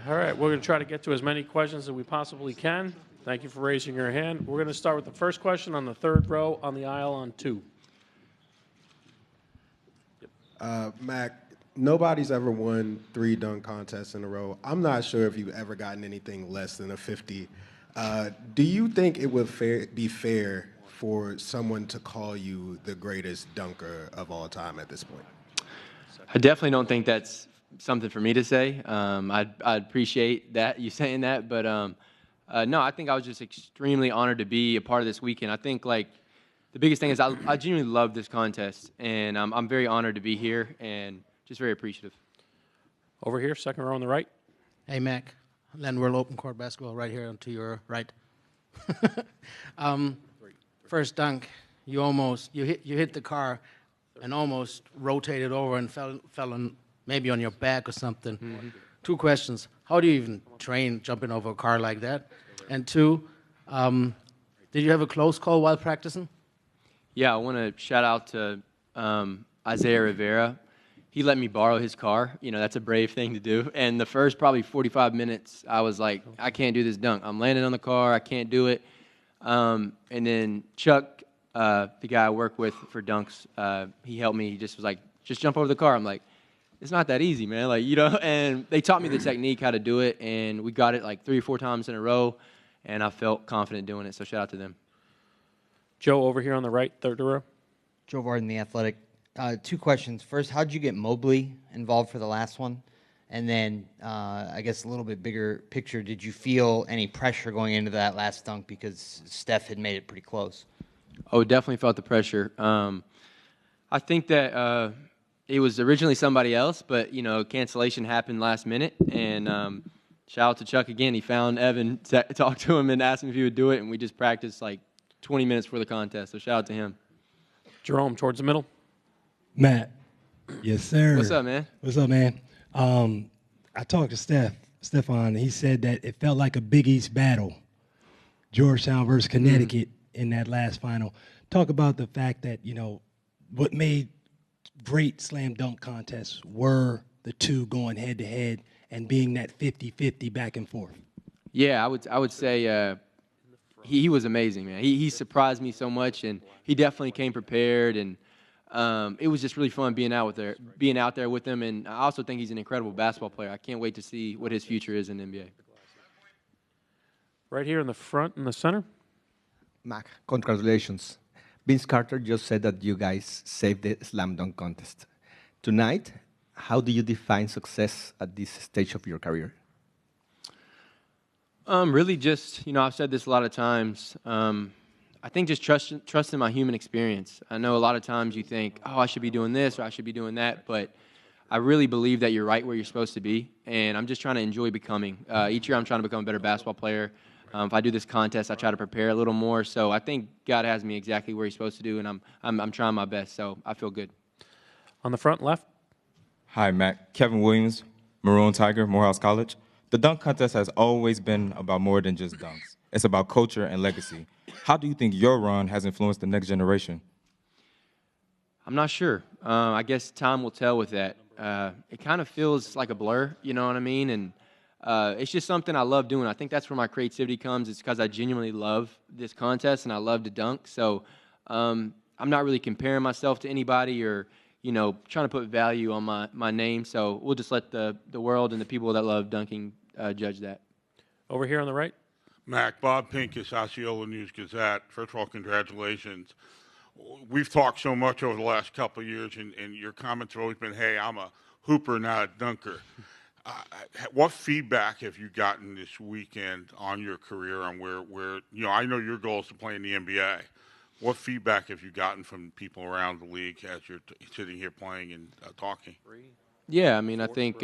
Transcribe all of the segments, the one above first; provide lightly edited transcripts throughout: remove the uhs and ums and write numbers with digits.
All right, we're going to try to get to as many questions as we possibly can. Thank you for raising your hand. We're going to start with the first question on the third row on the aisle on 2. Mac, nobody's ever won 3 dunk contests in a row. I'm not sure if you've ever gotten anything less than a 50. Do you think it would be fair for someone to call you the greatest dunker of all time at this point? I definitely don't think that's something for me to say. I'd appreciate that, you saying that, but no, I think I was just extremely honored to be a part of this weekend. I think, like, the biggest thing is I genuinely love this contest, and I'm very honored to be here and just very appreciative. Over here, second row on the right. Hey, Mac. Len World Open Court Basketball right here to your right. First dunk, you hit the car and almost rotated over and fell on maybe on your back or something. Mm-hmm. 2 questions. How do you even train jumping over a car like that? And 2, did you have a close call while practicing? Yeah, I want to shout out to Isaiah Rivera. He let me borrow his car. You know, that's a brave thing to do. And the first probably 45 minutes, I was like, I can't do this dunk. I'm landing on the car. I can't do it. And then Chuck, the guy I work with for dunks, he helped me. He just was like, just jump over the car. I'm like, it's not that easy, man. Like, you know, and they taught me the technique, how to do it, and we got it like 3 or 4 times in a row, and I felt confident doing it, so shout out to them. Joe, over here on the right, third row. Joe Varden, The Athletic. 2 questions. First, how did you get Mobley involved for the last one? And then, I guess a little bit bigger picture, did you feel any pressure going into that last dunk because Steph had made it pretty close? Oh, definitely felt the pressure. I think that it was originally somebody else, but, you know, cancellation happened last minute. And shout out to Chuck again. He found Evan, talked to him, and asked him if he would do it, and we just practiced like 20 minutes before the contest. So shout out to him. Jerome, towards the middle. Matt. Yes, sir. What's up, man? What's up, man? I talked to Stefan. He said that it felt like a Big East battle, Georgetown versus Connecticut in that last final. Talk about the fact that, you know, what made great slam dunk contests were the 2 going head-to-head and being that 50-50 back and forth. Yeah, I would say he was amazing, man. He surprised me so much, and he definitely came prepared, and it was just really fun being out there with him, and I also think he's an incredible basketball player. I can't wait to see what his future is in the NBA. Right here in the front, in the center. Mac, congratulations. Vince Carter just said that you guys saved the slam dunk contest. Tonight, how do you define success at this stage of your career? Really just, you know, I've said this a lot of times. I think just trusting my human experience. I know a lot of times you think, oh, I should be doing this or I should be doing that, but I really believe that you're right where you're supposed to be, and I'm just trying to enjoy becoming. Each year I'm trying to become a better basketball player. If I do this contest, I try to prepare a little more. So I think God has me exactly where He's supposed to do, and I'm trying my best. So I feel good. On the front left. Hi, Mac. Kevin Williams, Maroon Tiger, Morehouse College. The dunk contest has always been about more than just dunks. It's about culture and legacy. How do you think your run has influenced the next generation? I'm not sure. I guess time will tell with that. It kind of feels like a blur, you know what I mean? And it's just something I love doing. I think that's where my creativity comes. It's because I genuinely love this contest and I love to dunk. So I'm not really comparing myself to anybody or, you know, trying to put value on my name. So we'll just let the world and the people that love dunking judge that. Over here on the right. Mac, Bob Pincus, Osceola News-Gazette. First of all, congratulations. We've talked so much over the last couple of years, and your comments have always been, hey, I'm a hooper, not a dunker. What feedback have you gotten this weekend on your career on where you know, I know your goal is to play in the NBA. What feedback have you gotten from people around the league as you're sitting here playing and talking? Yeah, I mean, I think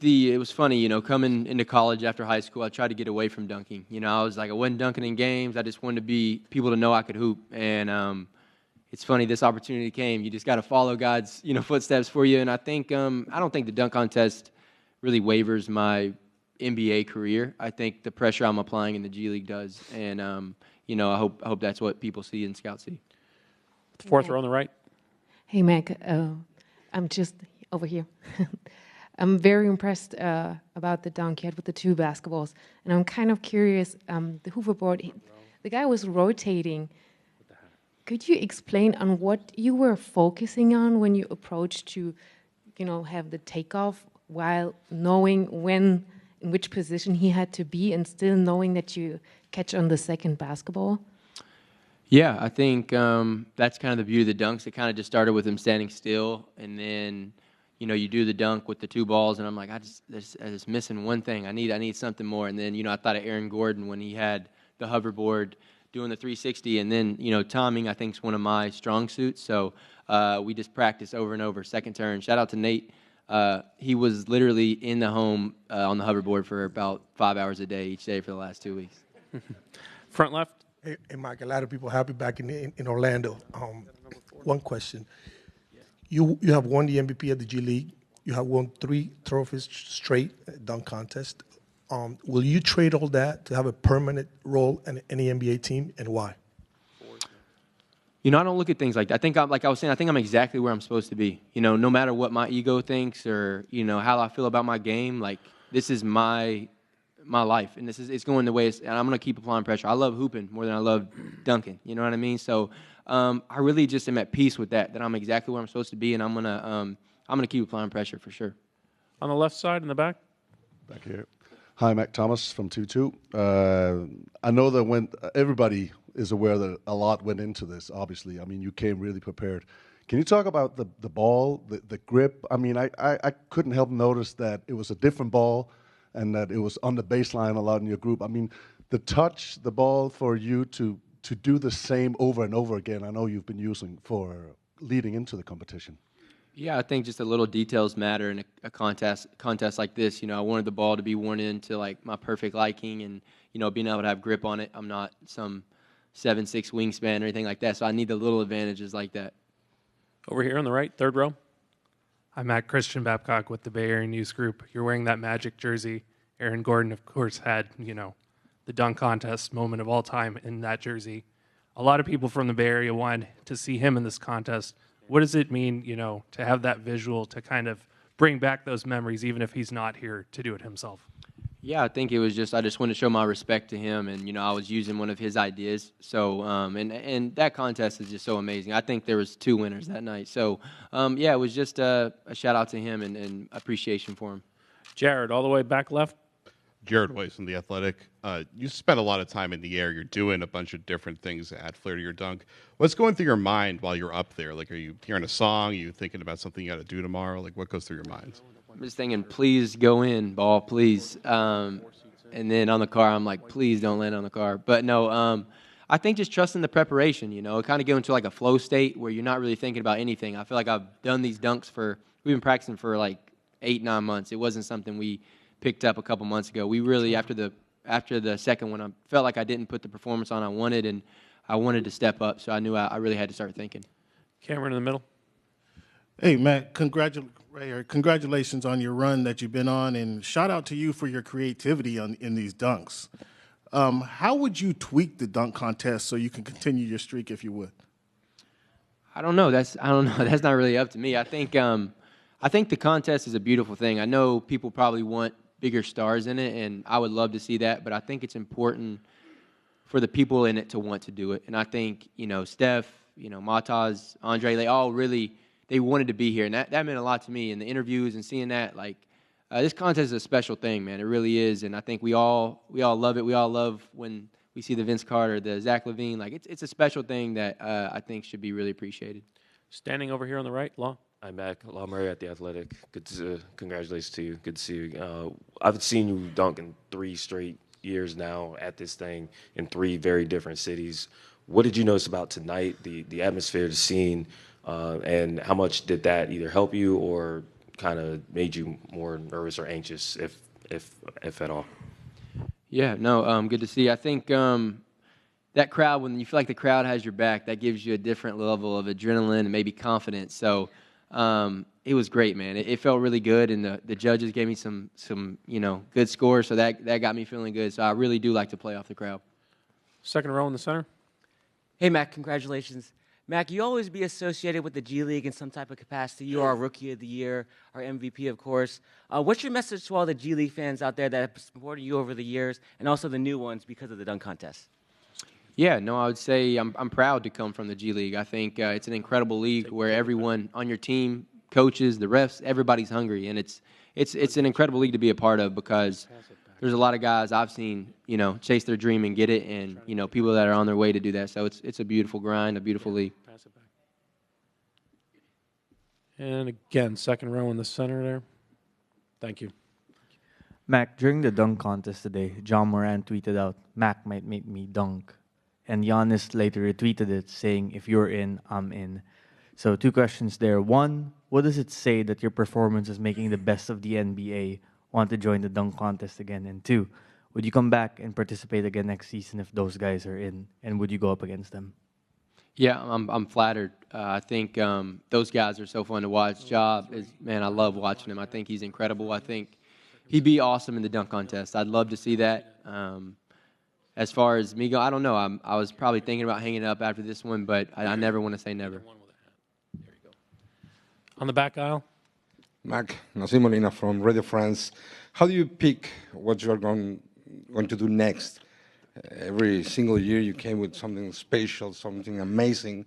it was funny, you know, coming into college after high school, I tried to get away from dunking. You know, I was like, I wasn't dunking in games. I just wanted people to know I could hoop. And it's funny, this opportunity came. You just got to follow God's, you know, footsteps for you. And I think I don't think the dunk contest really wavers my NBA career. I think the pressure I'm applying in the G League does. And, you know, I hope that's what people see and scouts see. Fourth row on the right. Hey, Mac, I'm just over here. I'm very impressed about the dunk you had with the two basketballs. And I'm kind of curious, the hoverboard, the guy was rotating. Could you explain on what you were focusing on when you approached to, have the takeoff while knowing when, in which position he had to be and still knowing that you catch on the second basketball? Yeah, I think that's kind of the beauty of the dunks. It kind of just started with him standing still, and then, you do the dunk with the two balls, and I'm like, I just missing one thing. I need something more. And then, I thought of Aaron Gordon when he had the hoverboard doing the 360, and then, timing, I think, is one of my strong suits. So we just practice over and over, second turn. Shout out to Nate. He was literally in the home on the hoverboard for about 5 hours a day each day for the last 2 weeks. Front left. Hey, Mike, a lot of people happy back in Orlando. One question. You have won the MVP of the G League. You have won 3 trophies straight at dunk contest. Will you trade all that to have a permanent role in any NBA team, and why? I don't look at things like that. I think, like I was saying, I think I'm exactly where I'm supposed to be. No matter what my ego thinks or, how I feel about my game, like, this is my life, and it's going the way and I'm going to keep applying pressure. I love hooping more than I love dunking. You know what I mean? So I really just am at peace with that I'm exactly where I'm supposed to be, and I'm gonna keep applying pressure for sure. On the left side in the back. Back here. Hi, Mac Thomas from 2-2. I know that when everybody is aware that a lot went into this, obviously. I mean, you came really prepared. Can you talk about the ball, the grip? I mean, I couldn't help notice that it was a different ball and that it was on the baseline a lot in your group. I mean, the touch, the ball for you to do the same over and over again, I know you've been using for leading into the competition. Yeah, I think just the little details matter in a contest like this. I wanted the ball to be worn into like my perfect liking, and being able to have grip on it. I'm not some 7'6" wingspan or anything like that, so I need the little advantages like that. Over here on the right, third row. I'm at Christian Babcock with the Bay Area News Group. You're wearing that Magic jersey. Aaron Gordon, of course, had, the dunk contest moment of all time in that jersey. A lot of people from the Bay Area wanted to see him in this contest. What does it mean, to have that visual to kind of bring back those memories, even if he's not here to do it himself? Yeah, I think it was I just wanted to show my respect to him, and, I was using one of his ideas. So, and that contest is just so amazing. I think there was 2 winners that night. So, yeah, it was just a shout out to him and appreciation for him. Jared, all the way back left. Jared Weiss from The Athletic. You spent a lot of time in the air. You're doing a bunch of different things to add flair to your dunk. What's going through your mind while you're up there? Like, are you hearing a song? Are you thinking about something you got to do tomorrow? Like, what goes through your mind? I'm just thinking, please go in, ball, please. And then on the car, I'm like, please don't land on the car. But no, I think just trusting the preparation, it kind of go into like a flow state where you're not really thinking about anything. I feel like I've done these dunks we've been practicing for like 8-9 months. It wasn't something we picked up a couple months ago. We really, after the second one, I felt like I didn't put the performance on I wanted, and I wanted to step up, so I knew I really had to start thinking. Cameron in the middle. Hey, Matt, congratulations on your run that you've been on, and shout out to you for your creativity in these dunks. How would you tweak the dunk contest so you can continue your streak, if you would? I don't know. That's not really up to me. I think the contest is a beautiful thing. I know people probably want bigger stars in it, and I would love to see that, but I think it's important for the people in it to want to do it. And I think, Steph, Mataz, Andre, they wanted to be here, and that meant a lot to me in the interviews and seeing that. Like, this contest is a special thing, man. It really is, and I think we all love it. We all love when we see the Vince Carter, the Zach LaVine. Like, it's a special thing that I think should be really appreciated. Standing over here on the right, Law. I'm back. Law Murray at The Athletic. Congratulations to you. Good to see you. I've seen you dunk in 3 straight years now at this thing in 3 very different cities. What did you notice about tonight, the atmosphere, the scene, and how much did that either help you or kind of made you more nervous or anxious, if at all? Yeah, no, good to see you. I think that crowd, when you feel like the crowd has your back, that gives you a different level of adrenaline and maybe confidence. So it was great, man. It felt really good, and the judges gave me some good scores, so that got me feeling good. So I really do like to play off the crowd. Second row in the center. Hey, Matt, congratulations. Mac, you always be associated with the G League in some type of capacity. You are our Rookie of the Year, our MVP, of course. What's your message to all the G League fans out there that have supported you over the years, and also the new ones because of the dunk contest? Yeah, no, I would say I'm proud to come from the G League. I think it's an incredible league where everyone on your team, coaches, the refs, everybody's hungry, and it's an incredible league to be a part of because there's a lot of guys I've seen, chase their dream and get it, and people that are on their way to do that. So it's a beautiful grind, a beautiful league. And again, second row in the center there. Thank you. Mac, during the dunk contest today, John Moran tweeted out, "Mac might make me dunk." And Giannis later retweeted it, saying, "If you're in, I'm in." So 2 questions there. 1, what does it say that your performance is making the best of the NBA want to join the dunk contest again? And 2, would you come back and participate again next season if those guys are in? And would you go up against them? Yeah, I'm flattered. I think those guys are so fun to watch. Man, I love watching him. I think he's incredible. I think he'd be awesome in the dunk contest. I'd love to see that. As far as me go, I don't know. I was probably thinking about hanging up after this one, but I never want to say never. On the back aisle. Mac, Nassim Molina from Radio France. How do you pick what you are going to do next? Every single year you came with something special, something amazing,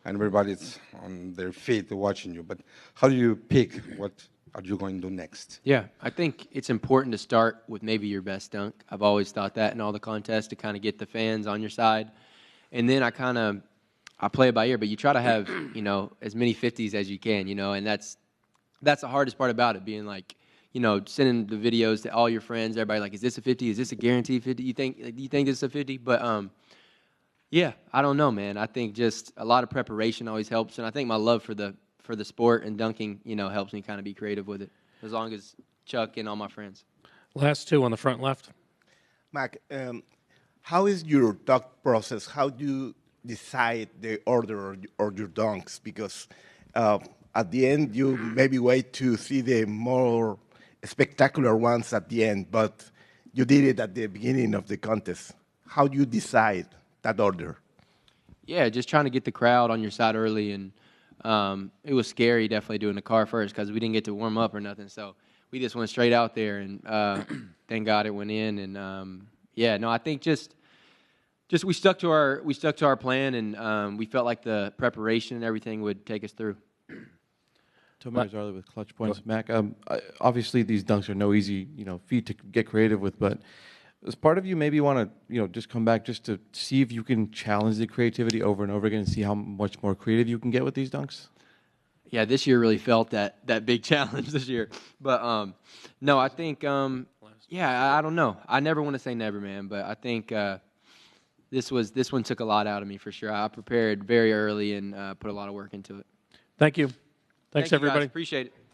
and everybody's on their feet watching you. But how do you pick what are you going to do next? Yeah, I think it's important to start with maybe your best dunk. I've always thought that in all the contests to kind of get the fans on your side. And then I play it by ear, but you try to have, as many 50s as you can, and that's the hardest part about it, being like, sending the videos to all your friends, everybody like, is this a 50? Is this a guaranteed 50? You think this is a 50? But, yeah, I don't know, man. I think just a lot of preparation always helps, and I think my love for the sport and dunking, helps me kind of be creative with it, as long as Chuck and all my friends. Last 2 on the front left. Mac, how is your dunk process? How do you decide the order of your dunks? Because at the end, you maybe wait to see the more spectacular ones at the end, but you did it at the beginning of the contest. How do you decide that order? Yeah, just trying to get the crowd on your side early, and it was scary definitely doing the car first because we didn't get to warm up or nothing. So we just went straight out there, and thank God it went in. And I think just we stuck to our plan, and we felt like the preparation and everything would take us through. Tomer Zarli with Clutch Points. Mac, obviously these dunks are no easy feat to get creative with, but does part of you maybe want to just come back just to see if you can challenge the creativity over and over again and see how much more creative you can get with these dunks? Yeah, this year really felt that big challenge this year. But no, I think I don't know. I never want to say never, man, but I think this one took a lot out of me for sure. I prepared very early and put a lot of work into it. Thank you. Thanks, Thank you, everybody. guys. Appreciate it.